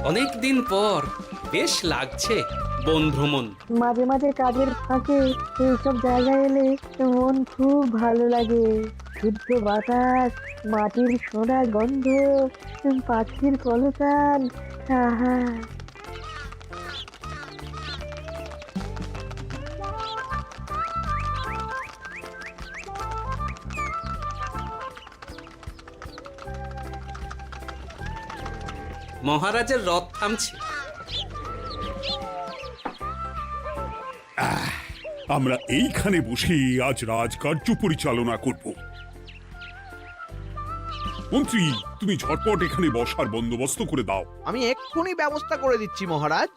অনেক দিন পর বেশ লাগছে বন ভ্রমণ। মাঝে মাঝে কাজের ফাঁকে এইসব জায়গায় এলে মন খুব ভালো লাগে। শুদ্ধ বাতাস, মাটির সোনা গন্ধ, পাখির কলতান, আহা। মহারাজের রথ থামছে। আমরা এইখানে বসে আজ রাজকার্য পরিচালনা করব। মন্ত্রী, তুমি ঝটপট এখানে বসার বন্দোবস্ত করে দাও। আমি এক্ষুনি ব্যবস্থা করে দিচ্ছি মহারাজ।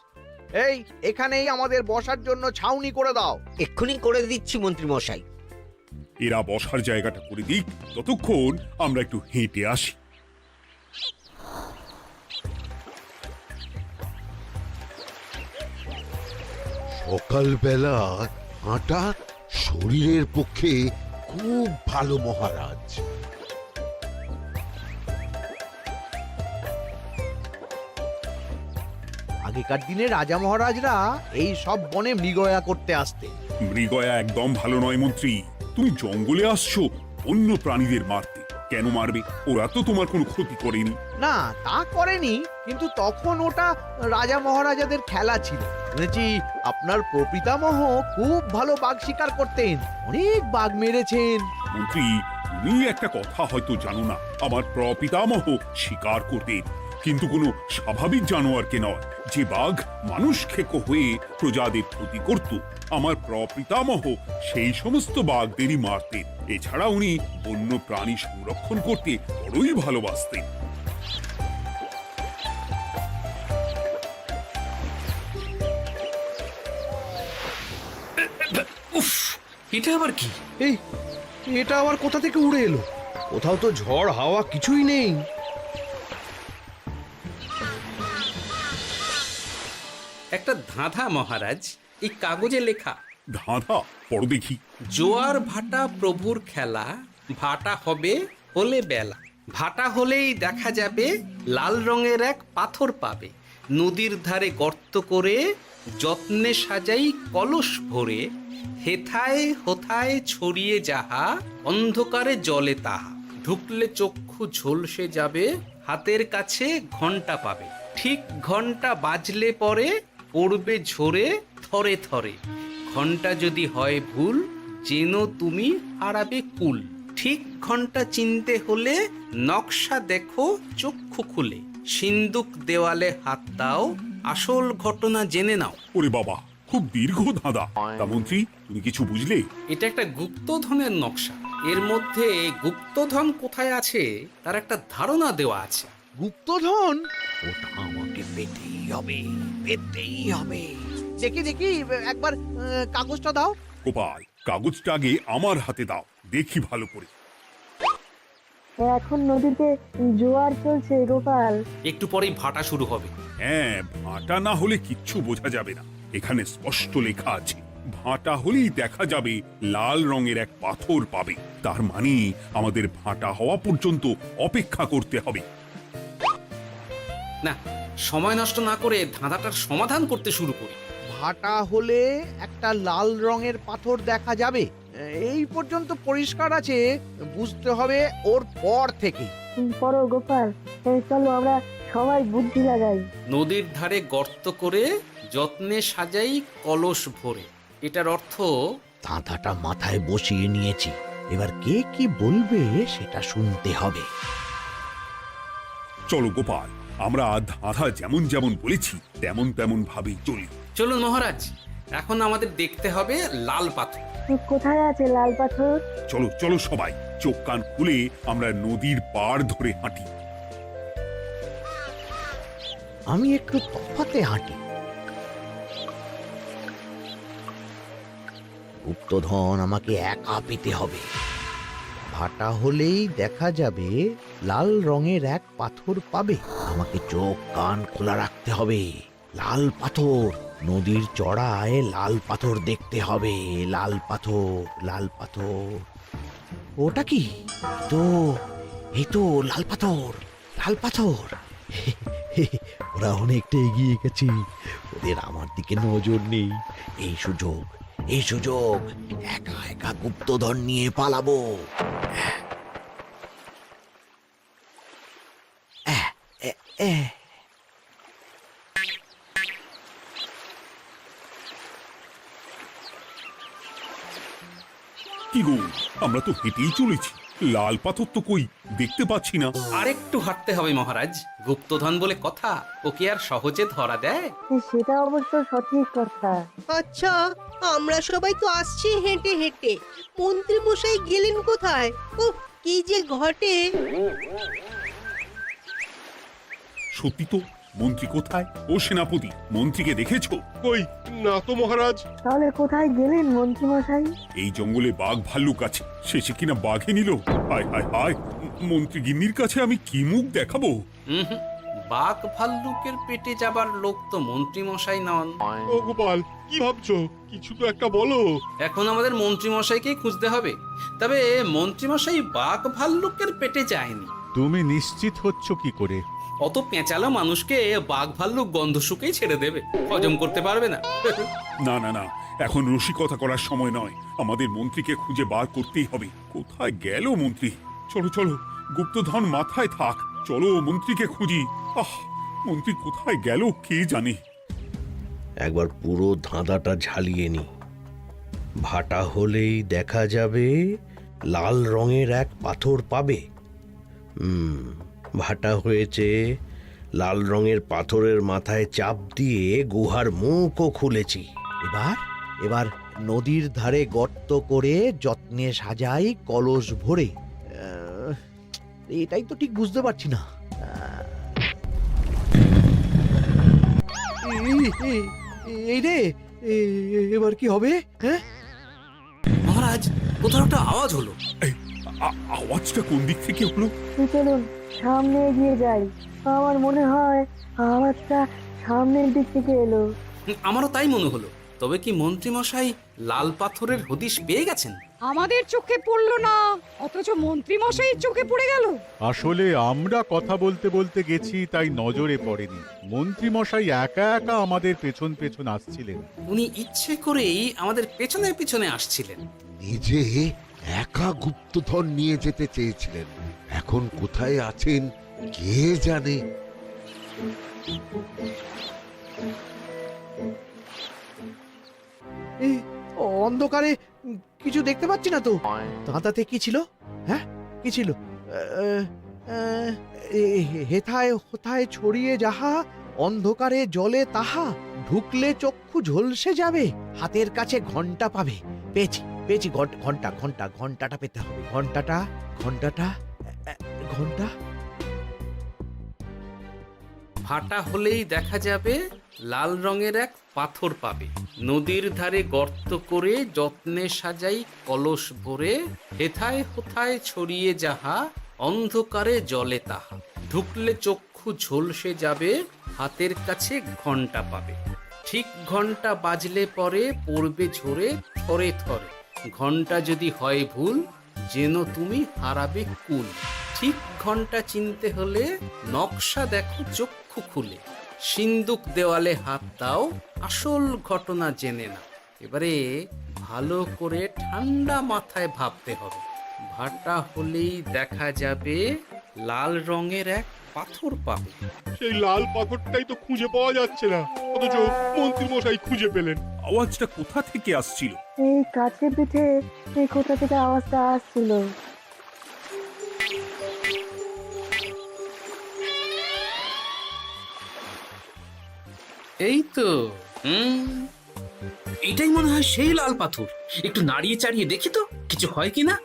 এই এখানেই আমাদের বসার জন্য ছাউনি করে দাও। এক্ষুনি করে দিচ্ছি মন্ত্রী মশাই। এরা বসার জায়গাটা করে দিক, ততক্ষণ আমরা একটু হেঁটে আসি। সকালবেলা হাঁটা শরীরের পক্ষে খুব ভালো মহারাজ। আগেকার দিনে রাজা মহারাজরা এই সব বনে মৃগয়া করতে আসতেন। মৃগয়া একদম ভালো নয় মন্ত্রী। তুমি জঙ্গলে আসছো অন্য প্রাণীদের মারতে। কেন মারবে? ওরা তো তোমার কোনো ক্ষতি করেনি। না, তা করেনি, কিন্তু তখন ওটা রাজা মহারাজাদের খেলা ছিল। শুনেছি আপনার প্রপিতামহ খুব ভালো বাঘ শিকার করতেন, অনেক বাঘ মেরেছেন। মন্ত্রী, তুমি একটা কথা হয়তো জানো না। আমার প্রপিতামহ শিকার করতেন, কিন্তু কোনো স্বাভাবিক জানোয়ারকে নয়, যে বাঘ মানুষ খেকো হয়ে প্রজাদের ক্ষতি করত। আমার প্রপিতামহ সেই সমস্ত বাঘদেরই মারতেন। এছাড়া উনি বন্য প্রাণী সংরক্ষণ করতে বড়ই ভালোবাসতেন। উফ, এটা আবার কি? এই এটা আবার কোথা থেকে উড়ে এলো? কোথাও তো ঝড় হাওয়া কিছুই নেই। একটা ধাঁধা মহারাজ, এই কাগজে লেখা। ধাঁধা? পড়ো দেখি। জোয়ার ভাটা প্রভুর খেলা, ভাটা হবে হলে বেলা, ভাটা হলেই দেখা যাবে লাল রঙের এক পাথর পাবে, নদীর ধারে গর্ত করে যত্নে সাজাই কলস ভরে, হেথায় হোথায় ছড়িয়ে যাহা অন্ধকারে জলে তাহা, ঢুকলে চক্ষু ঝলসে যাবে, হাতের কাছে ঘন্টা পাবে, ঠিক ঘন্টা বাজলে পরে পড়বে ঝরে থরে থরে, ঘন্টা যদি হয় ভুল যেন তুমি হারাবে কুল, ঠিক ঘন্টা চিনতে হলে নকশা দেখো চক্ষু খুলে, সিন্দুক দেওয়ালে হাত দাও আসল ঘটনা জেনে নাও। ওরে বাবা, খুব দীর্ঘ ধাঁধা। তা মন্ত্রী, তুমি কিছু বুঝলে? এটা একটা গুপ্তধনের নকশা। এর মধ্যে গুপ্তধন কোথায় আছে তার একটা ধারণা দেওয়া আছে। গুপ্তধন? ওটা আমাকে পেতেই হবে, পেতেই হবে। দেখি দেখি একবার কাগজটা দাও। গোপাল, কাগজটা আগে আমার হাতে দাও, দেখি ভালো করে। এখন নদীতে জোয়ার চলছে গোপাল। একটু পরেই ভাটা শুরু হবে। হ্যাঁ, ভাটা না হলে কিচ্ছু বোঝা যাবে না। এখানে স্পষ্ট লেখা আছে, ভাটা হলেই দেখা যাবে লাল রঙের এক পাথর পাবে। তার মানে আমাদের ভাটা হওয়া পর্যন্ত অপেক্ষা করতে হবে। না, সময় নষ্ট না করে ধাঁধাটার সমাধান করতে শুরু করি। ভাটা হলে একটা লাল রঙের পাথর দেখা যাবে, এই পর্যন্ত পরিষ্কার আছে। বুঝতে হবে ওর পর থেকে। পড়ো গোপাল, চলো আমরা সবাই বুদ্ধি লাগাই। নদীর ধারে গর্ত করে যত্নে সাজাই কলস ভরে। এটার অর্থ ধাঁধাটা মাথায় বসিয়ে নিয়েছি, এবার কে কি বলবে সেটা শুনতে হবে। চলো গোপাল, আমরা ধাঁধা যেমন যেমন বলেছি তেমন তেমন ভাবেই চলি। চলুন মহারাজ, এখন আমাদের দেখতে হবে লাল পাথর। কোথায় আছে লাল পাথর? চলো চলো সবাই, চোখ কান খুলে আমরা নদীর পাড় ধরে হাঁটি। আমি একটু তফাতে হাঁটি। গুপ্তধন আমাকে একা পেতে হবে। ভাটা হলেই দেখা যাবে লাল রঙের এক পাথর পাবে। আমাকে চোখ কান খোলা রাখতে হবে। লাল পাথর, নদীর চড়ায় লাল পাথর দেখতে হবে। লাল পাথর, লাল পাথর। ওটা কি? এই তো লাল পাথর, লাল পাথর। ওরা অনেকটা এগিয়ে গেছে, ওদের আমার দিকে নজর নেই। এই সুযোগ একা একা গুপ্তধন নিয়ে পালাবো। কি গো, আমরা তো হেঁটেই চলেছি, লাল পাথর তো কই দেখতে পাচ্ছি না। আরেকটু হাঁটতে হবে মহারাজ, গুপ্তধন বলে কথা, ওকে আর সহজে ধরা দেয়? সেটা অবশ্য সঠিক কথা। আচ্ছা, আমরা সবাই তো আসছি হেঁটে হেঁটে, মন্ত্রী মশাই গেলেন কোথায়? ও কি যে ঘটে! সত্যি তো, মন্ত্রী কোথায়? ও সেনাপতি, মন্ত্রীকে দেখেছো? কই, না তো মহারাজ। তাহলে কোথায় গেলেন মন্ত্রী মশাই? এই জঙ্গলে বাঘ ভাল্লুক আছে, শেষে কিনা বাঘে নিল। হায় হায় হায়, মন্ত্রী গিন্নির কাছে আমি কি মুখ দেখাবো? হুম, বাঘ ভাল্লুকের পেটে যাবার লোক তো মন্ত্রী মশাই নন। ও গোপাল, কি ভাবছো? কিছু তো একটা বলো। এখন আমাদের মন্ত্রী মশাইকেই খুঁজতে হবে। তবে মন্ত্রী মশাই বাঘ ভাল্লুকের পেটে যায়নি। তুমি নিশ্চিত হচ্ছ কি করে? অত পেঁচালো মানুষকে বাঘ ভাল্লুক গন্ধ শুকেই ছেড়ে দেবে, হজম করতে পারবে না। না না না, এখন রসিকতা করার সময় নয়, আমাদের মন্ত্রীকে খুঁজে বার করতেই হবে। কোথায় গেল মন্ত্রী? চলো চলো, গুপ্তধন মাথায় থাক, চলো মন্ত্রীকে খুঁজি। আহ, মন্ত্রী কোথায় গেল কে জানে। একবার পুরো ধাঁধাটা ঝালিয়ে নি। ভাটা হলেই দেখা যাবে লাল রঙের এক পাথর পাবে। ভাটা হয়েছে, লাল রঙের পাথরের মাথায় চাপ দিয়ে গুহার মুখও খুলেছি। এবার নদীর ধারে গর্ত করে যত্নে সাজাই কলস ভরে। এটাই তো ঠিক বুঝতে পারছি না। এই রে, এবার কি হবে? হ্যাঁ মহারাজ, কোথাও একটা আওয়াজ হলো। এই, আওয়াজটা কোন দিক থেকে হলো? চলুন সামনে এগিয়ে যাই। আমার মনে হয় আওয়াজটা সামনের দিক থেকে এলো। আমারও তাই মনে হলো। তবে কি মন্ত্রী মশাই লাল পাথরের হদিশ পেয়ে গেছেন? আমাদের চোখে পড়লো না, অথচ মন্ত্রী মশাইয়ের চোখে পড়ে গেল। আসলে আমরা কথা বলতে বলতে গেছি, তাই নজরে পড়েনি। মন্ত্রী মশাই একা একা আমাদের পেছন পেছন আসছিলেন। উনি ইচ্ছে করেই আমাদের পেছনে পেছনে আসছিলেন। নিজে একা গুপ্তধন নিয়ে যেতে চেয়েছিলেন, এখন কোথায় আছেন কে জানে। অন্ধকারে কিছু দেখতে পাচ্ছি না তো। দাঁতাতে কি ছিল? হ্যাঁ, কি ছিল? হেথায় হোথায় ছড়িয়ে যাহা, অন্ধকারে জলে তাহা, ঢুকলে চক্ষু ঝলসে যাবে, হাতের কাছে ঘন্টা পাবে। পেয়েছি পেয়েছি, ঘন্টাটা পেতে হবে। ঘন্টা। ভাটা হলেই দেখা যাবে লাল রঙের এক পাথর পাবে, নদীর ধারে গর্ত করে যত্নে সাজাই কলস ভরে, হেথায় হোথায় ছড়িয়ে যাহা, অন্ধকারে জলে তাহা, ঢুকলে চক্ষু ঝলসে যাবে, হাতের কাছে ঘন্টা পাবে। ঠিক ঘন্টা বাজলে পরে পড়বে ঝরে থরে থরে, ঘন্টা যদি হয় ভুল যেন তুমি হারাবে কুল। ঠিক ঘন্টা চিনতে হলে নকশা দেখো চক্ষু খুলে, সিন্দুক দেওয়ালে হাত দাও, আসল ঘটনা জেনে না। এবারে ভালো করে ঠান্ডা মাথায় ভাবতে হবে। ভাটা হলেই দেখা যাবে লাল রঙের এক পাথর পাবে। সেই লাল পাথরটাই তো খুঁজে পাওয়া যাচ্ছে না, অথচ মন্ত্রী মশাই খুঁজে পেলেন। আওয়াজটা কোথা থেকে আসছিল? এই কাছে পিঠে এই কোথা থেকে আওয়াজটা আসছিল। এই তো, এটাই মনে হয় সেই লাল পাথর। একটু নাড়িয়ে চাড়িয়ে দেখি তো কিছু হয় কিনা।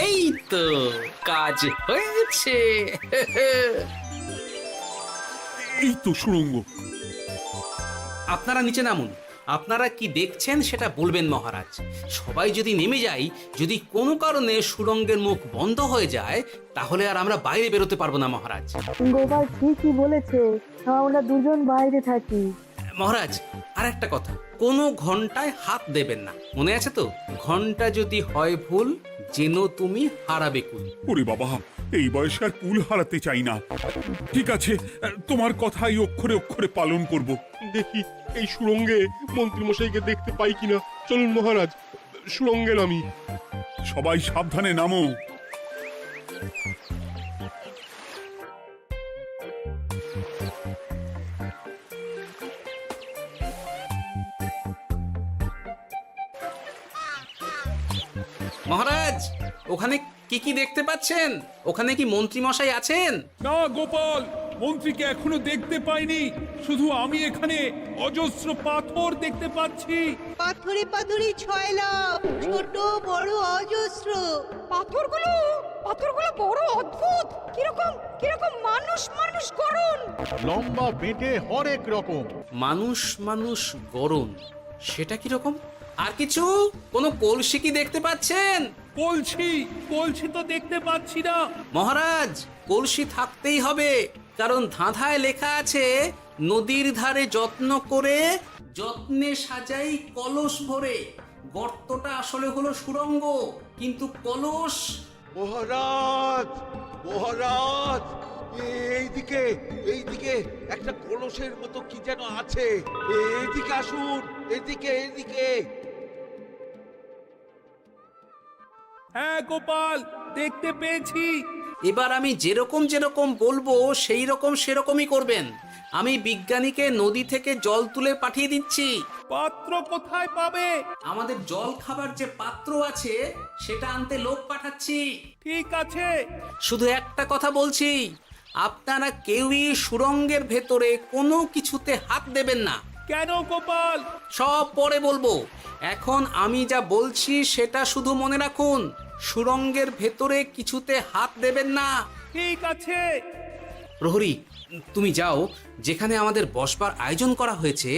এই তো, কাজ হয়েছে। এই তো সুড়ঙ্গ। আপনারা নিচে নামুন। আপনারা কি দেখছেন সেটা বলবেন মহারাজ। সবাই যদি নেমে যাই, যদি কোনো কারণে সুড়ঙ্গের মুখ বন্ধ হয়ে যায়, তাহলে আর আমরা বাইরে বেরোতে পারবো না মহারাজ। গোপাল ঠিকই বলেছে, আমরা দুজন বাইরে থাকি। মহারাজ, আর একটা কথা, কোনো ঘন্টায় হাত দেবেন না, মনে আছে তো? ঘন্টা যদি হয় ভুল, যেন তুমি হারাবে কুল। ওরে বাবা, এই বয়সে আর কুল হারাতে চাই না। ঠিক আছে, তোমার কথাই অক্ষরে অক্ষরে পালন করব। দেখি এই সুরঙ্গে মন্ত্রীমশাইকে দেখতে পাই কিনা। চলুন মহারাজ, সুরঙ্গে নামি। সবাই সাবধানে নামো। মহারাজ, ওখানে কি কি দেখতে পাচ্ছেন? ওখানে কি মন্ত্রী মশাই আছেন? না গোপাল, মন্ত্রীকে এখনো দেখতে পাইনি। শুধু আমি এখানে অজস্র পাথর দেখতে পাচ্ছি। পাথরে পাথরে ছয়লা, ছোট বড় অজস্র। পাথরগুলো বড় অদ্ভুত, কিরকম কিরকম মানুষ মানুষ করুন। লম্বা বেঁটে হরেক রকম। মানুষ মানুষ গরম, সেটা কি রকম? আর কিছু? কোনো কলসি কি দেখতে পাচ্ছেন? কলসি তো দেখতে পাচ্ছি না। মহারাজ, কলসি থাকতেই হবে, কারণ ধাঁধায় লেখা আছে নদীর ধারে যত্ন করে যত্নে সাজাই কলস ভরে। গর্তটা আসলে হলো সুড়ঙ্গ, কিন্তু কলস। মহারাজ, মহারাজ, এইদিকে এইদিকে একটা কলসের মতো কি যেন আছে। এইদিকে আসুন, এদিকে এদিকে। হ্যাঁ গোপাল, দেখতে পেয়েছি। এবার আমি যেরকম যেরকম বলবো সেই রকম সেরকমই করবেন। আমি বিজ্ঞানীকে নদী থেকে জল তুলে পাঠিয়ে দিচ্ছি। পাত্র কোথায় পাবে? আমাদের জল খাবার যে পাত্র আছে সেটা আনতে লোক পাঠাচ্ছি। ঠিক আছে। শুধু একটা কথা বলছি, আপনারা কেউই সুড়ঙ্গের ভেতরে কোনো কিছুতে হাত দেবেন না। কেন গোপাল? সব পরে বলবো, এখন আমি যা বলছি সেটা শুধু মনে রাখুন। সুড়ঙ্গের ভেতরে কিছুতে হাত দেবেন না। ঠিক আছে। প্রহরী, তুমি যাও, যেখানে আমাদের বসবার আয়োজন করা হয়েছে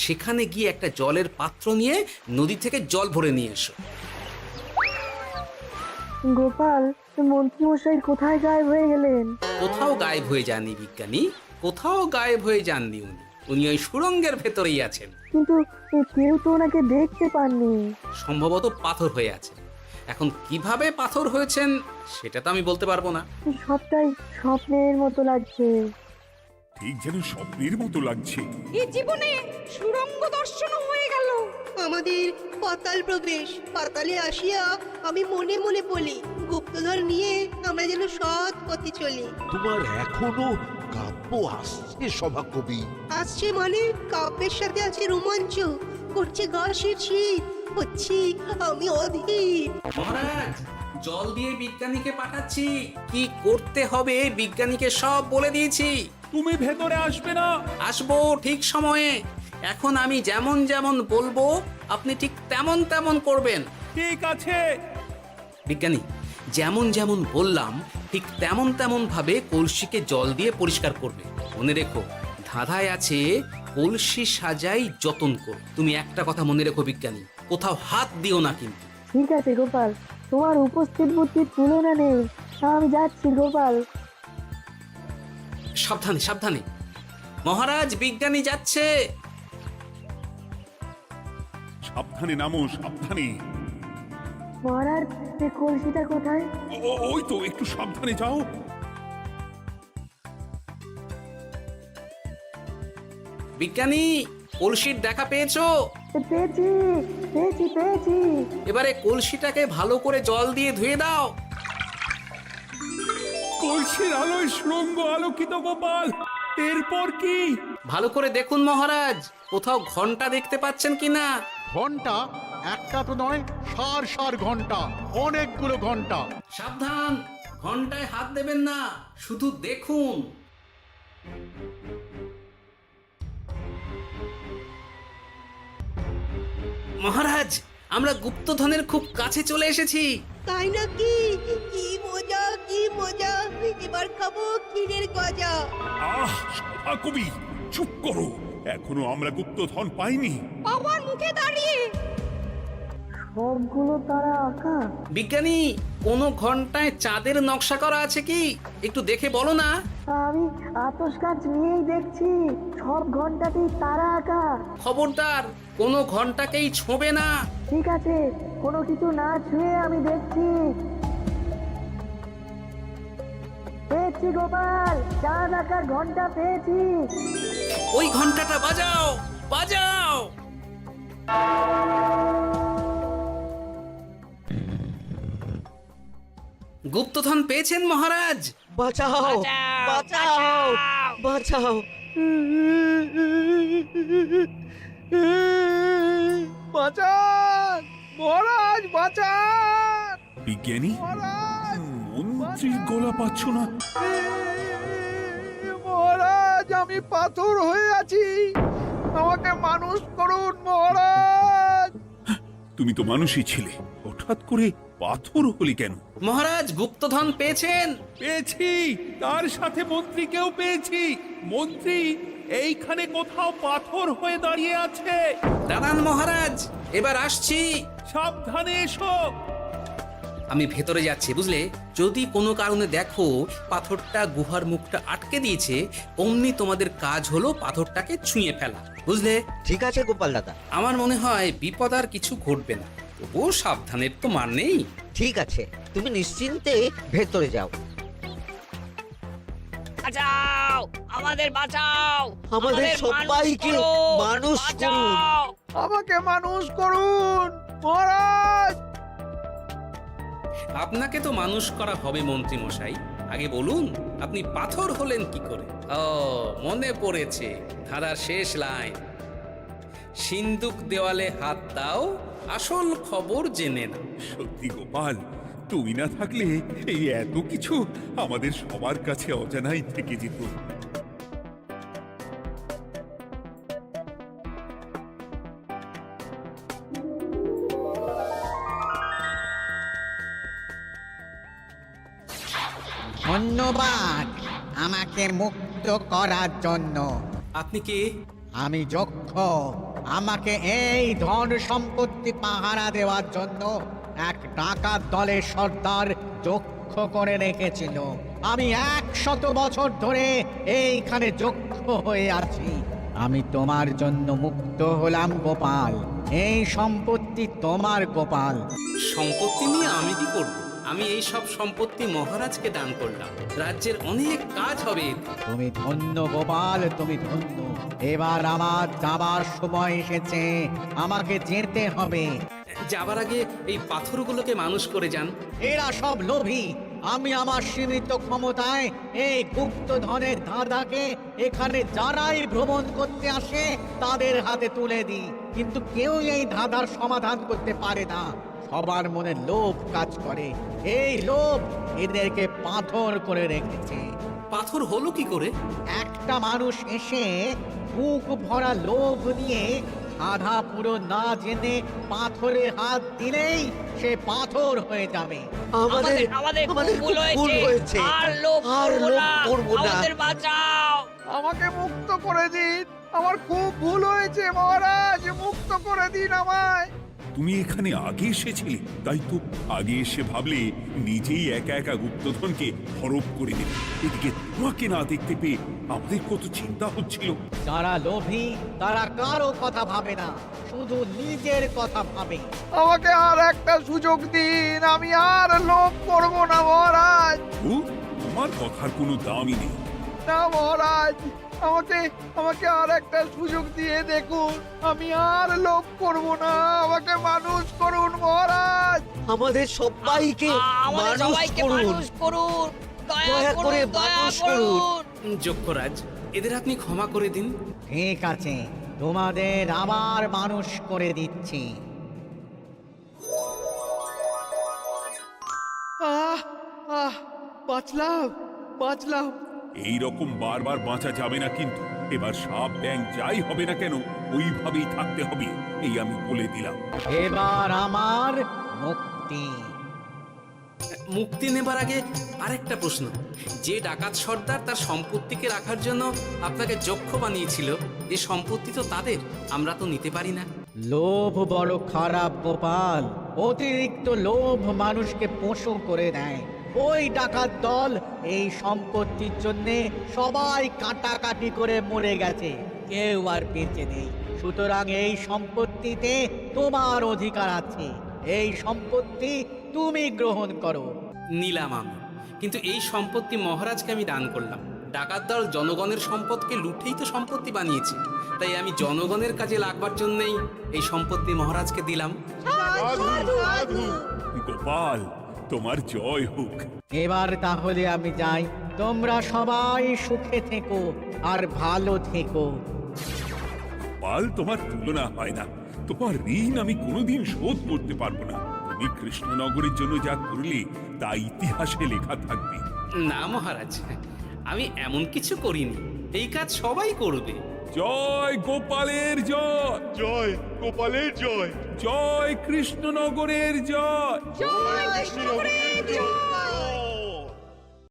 সেখানে গিয়ে একটা জলের পাত্র নিয়ে নদী থেকে জল ভরে নিয়ে এসো। গোপাল, মন্ত্রীমশাই কোথায় গায়েব হয়ে গেলেন? কোথাও গায়েব হয়ে যাননি বিজ্ঞানী, কোথাও গায়েব হয়ে যাননি উনি। উনি ওই সুড়ঙ্গের ভেতরেই আছেন। কিন্তু কেউ তো ওনাকে দেখতে পাননি। সম্ভবত পাথর হয়ে আছে। এখন কিভাবে পাথর হয়েছেন সেটা তো আমি বলতে পারবো না। সবটাই স্বপ্নের মতো লাগছে। ঠিক যেন স্বপ্নের মতো লাগছে। এই জীবনে সুরঙ্গ দর্শন হয়ে গেল। আমাদের পাতাল প্রবেশ। পাতালে আসিয়া আমি মনে মনে বলি, গুপ্তধন নিয়ে আমরা যেন সৎ পথে চলি। তোমার এখনো কাব্য আসছে সভাকবি? আসছে মানে কাব্যের সাথে আছে রোমাঞ্চ, করছে গা শীত, হচ্ছি আমি অধীর। মহারাজ, জল দিয়ে বিজ্ঞানীকে পাঠাচ্ছি। কি করতে হবে বিজ্ঞানীকে সব বলে দিয়েছি। তুমি ভেতরে আসবে না? আসবো ঠিক সময়ে। এখন আমি যেমন যেমন বলবো আপনি ঠিক তেমন তেমন করবেন। ঠিক আছে। বিজ্ঞানী, যেমন যেমন বললাম ঠিক তেমন তেমন ভাবে কলসিকে জল দিয়ে পরিষ্কার করবে। মনে রেখো, ধাঁধায় আছে কলসি সাজাই যতন কর। তুমি একটা কথা মনে রেখো বিজ্ঞানী, কোথাও হাত দিও না কিন্তু। ঠিক আছে গোপাল, তোমার উপস্থিত বুদ্ধির তুলনা নেই। আমি যাচ্ছি গোপাল। সাবধানে সাবধানে। মহারাজ, বিজ্ঞানী যাচ্ছে। সাবধানে নামো, সাবধানে। মহারাজ, কলসিটা কোথায়? ওই তো, একটু সাবধানে যাও। বিজ্ঞানী, কলসির দেখা পেয়েছো? পেয়েছি পেয়েছি পেয়েছি। এবারে কলসিটাকে ভালো করে জল দিয়ে ধুয়ে দাও। কলসির আলোয় সুড়ঙ্গ আলোকিত গোপাল। এরপর কি? ভালো করে দেখুন মহারাজ, কোথাও ঘন্টা দেখতে পাচ্ছেন কিনা। ঘন্টা একটা তো নয়, সার সার ঘন্টা, অনেকগুলো ঘন্টা। সাবধান, ঘন্টায় হাত দেবেন না, শুধু দেখুন। মহারাজ, আমরা গুপ্তধনের খুব কাছে চলে এসেছি। তাই নাকি? কি মজা, কি মজা! এবার খাবো ক্ষীরের গজা। আহ, সভাকবি চুপ করো। এখনো আমরা গুপ্তধন পাইনি। বাবার মুখে দাঁড়িয়ে সবগুলো তারা আঁকা। বিজ্ঞানী, কোনো ঘন্টায় চাঁদের নকশা করা আছে কি? একটু দেখে বলো না। আমি আতস কাজ নিয়েই দেখছি, সব ঘন্টাতেই তারা আঁকা। খবরদার, কোনো ঘন্টাকেই ছোঁবে না। ঠিক আছে, কোনো কিছু না ছুঁয়ে আমি দেখছি। পেয়েছি গোপাল, চাঁদ আঁকার ঘন্টা পেয়েছি। ওই ঘন্টাটা বাজাও, বাজাও। গুপ্তধন পেয়েছেন মহারাজ? বাঁচাও বাঁচাও বাঁচাও বাঁচান মহারাজ, বাঁচান বিজ্ঞানী, মহারাজ, মন্ত্রীর গলা পাচ্ছ না? মহারাজ, আমি পাথর হয়ে আছি, আমাকে মানুষ করুন মহারাজ। তুমি তো মানুষই ছিলে, হঠাৎ করে পাথর হলি কেন? মহারাজ, গুপ্তধন পেয়েছেন? পেয়েছি, তার সাথে মন্ত্রীকেও পেয়েছি। মন্ত্রী এইখানে কোথাও পাথর হয়ে দাঁড়িয়ে আছে। দাঁড়ান মহারাজ, এবার আসছি। সাবধানে এসো। আমি ভেতরে যাচ্ছি, বুঝলে? যদি কোনো কারণে দেখো পাথরটা গুহার মুখটা আটকে দিয়েছে, অমনি তোমাদের কাজ হলো পাথরটাকে ছুঁয়ে ফেলা, বুঝলে? ঠিক আছে গোপাল দাদা, আমার মনে হয় বিপদ আর কিছু ঘটবে না, তবুও সাবধানের তো মান নেই। ঠিক আছে, তুমি নিশ্চিন্তে ভেতরে যাও। বাঁচাও, আমাদের বাঁচাও, আমাদের সবাইকে মানুষ করুন। আমাকে মানুষ করুন মহারাজ। আপনাকে তো মানুষ করা হবে মন্ত্রী মশাই। আগে বলুন, আপনি পাথর হলেন কি করে? ও, মনে পড়েছে, ধারার শেষ লাইন, সিন্দুক দেওয়ালে হাত দাও, আসল খবর জেনে না। সত্যি গোপাল, তুমি না থাকলে এই এত কিছু আমাদের সবার কাছে অজানাই থেকে যেত। ধন্যবাদ আমাকে মুক্ত করার জন্য। আপনি কে? আমি যক্ষ। আমাকে এই ধন সম্পত্তি পাহারা দেওয়ার জন্য এক ডাকাত দলের সর্দার যক্ষ করে রেখেছিল। আমি 100 বছর ধরে এইখানে যক্ষ হয়ে আছি। আমি তোমার জন্য মুক্ত হলাম গোপাল। এই সম্পত্তি তোমার গোপাল। সম্পত্তি নিয়ে আমি কি করব? আমি এই সব সম্পত্তি মহারাজকে দান করলাম, রাজ্যের অনেক কাজ হবে। তুমি ধন্য গোপাল, তুমি ধন্য। এবার আমার যাবার সময় এসেছে, আমাকে যেতে হবে। যাবার আগে এই পাথরগুলোকে মানুষ করে যান। এরা সব লোভী। আমি আমার সীমিত ক্ষমতায় এই গুপ্তধনের ধাঁধাকে এখানে যারাই ভ্রমণ করতে আসে তাদের হাতে তুলে দিই, কিন্তু কেউ এই ধাঁধার সমাধান করতে পারে না। সবার মনে লোভ কাজ করে, এই লোভ এদেরকে পাথর করে রেখেছে। পাথর হলো কি করে? একটা মানুষ এসে বুক ভরা লোভ নিয়ে আধা পুরো না জেনে পাথরে হাত দিলেই সে পাথর হয়ে যাবে। আমাদের আমাদের আমাদের ভুল ভুল হয়েছে, আর লোভ আর করবো লোভ না, করবো না। আমাদের বাঁচাও। আমাকে মুক্ত করে দিন, আমার খুব ভুল হয়েছে মহারাজ, মুক্ত করে দিন আমায়। তুমি এখানে আগে এসেছিলে, তাই তো আগে এসে ভাবলে নিজেই একা একা গুপ্তধনকে হরপ করে দেবে। এদিকে তোমাকে না দেখতে পেয়ে আমাদের কত চিন্তা হচ্ছিল। যারা লোভী তারা কারো কথা ভাবে না, শুধু নিজের কথা ভাবে। আমাকে আর একটা সুযোগ দিন, আমি আর লোভ করব না মহারাজ। ও, তোমার কথার কোনো দামই নেই। না মহারাজ, আমাকে আমাকে আর একটা সুযোগ দিয়ে দেখুন, আমি আর লোভ করব না, আমাকে মানুষ করুন মহারাজ। আমাদের সবাইকে আমাদের মানুষ সবাইকে করুন। মানুষ করুন, দয়া দয়া করে করুন, দয়া মানুষ করুন। করুন। যক্ষরাজ, এদের আপনি ক্ষমা করে দিন। ঠিক আছে, তোমাদের আবার মানুষ করে দিচ্ছি। আহ আহ, বাঁচলাম বাঁচলাম। এই রকম বারবার বাঁচা যাবে না, কিন্তু এবার সাপ ব্যাং যাই হবে না কেন ওইভাবেই থাকতে হবে, এই আমি বলে দিলাম। এবার আমার মুক্তি। মুক্তি নেবার আগে আরেকটা প্রশ্ন, যে ডাকাত সর্দার তার সম্পত্তিকে রাখার জন্য আপনাকে যক্ষ বানিয়েছিল, এ সম্পত্তি তো তাদের, আমরা তো নিতে পারি না। লোভ বড় খারাপ গোপাল, অতিরিক্ত লোভ মানুষকে পশু করে দেয়। ওই ডাকাত দল এই সম্পত্তির জন্যে সবাই কাটাকাটি করে মরে গেছে, কেউ আর বেঁচে নেই। সুতরাং এই সম্পত্তিতে তোমার অধিকার আছে, এই সম্পত্তি তুমি গ্রহণ করো। নিলাম আমি, কিন্তু এই সম্পত্তি মহারাজকে আমি দান করলাম। ডাকাত দল জনগণের সম্পদকে লুটেই তো সম্পত্তি বানিয়েছে, তাই আমি জনগণের কাজে লাগবার জন্যই এই সম্পত্তি মহারাজকে দিলাম। গোপাল, তোমার জয় হোক। এবার তাহলে আমি যাই, তোমরা সবাই সুখে থেকো আর ভালো থেকো। গোপাল, তোমার তুলনা হয় না। তোমার ঋণ আমি কোনোদিন শোধ করতে পারবো না। তুমি কৃষ্ণনগরের জন্য যা করলে তা ইতিহাসে লেখা থাকবে। না মহারাজ, আমি এমন কিছু করিনি, এই কাজ সবাই করবে। জয় গোপালের জয়, জয় গোপালের জয়, জয় কৃষ্ণনগরের জয়। জয় কৃষ্ণনগরের জয়।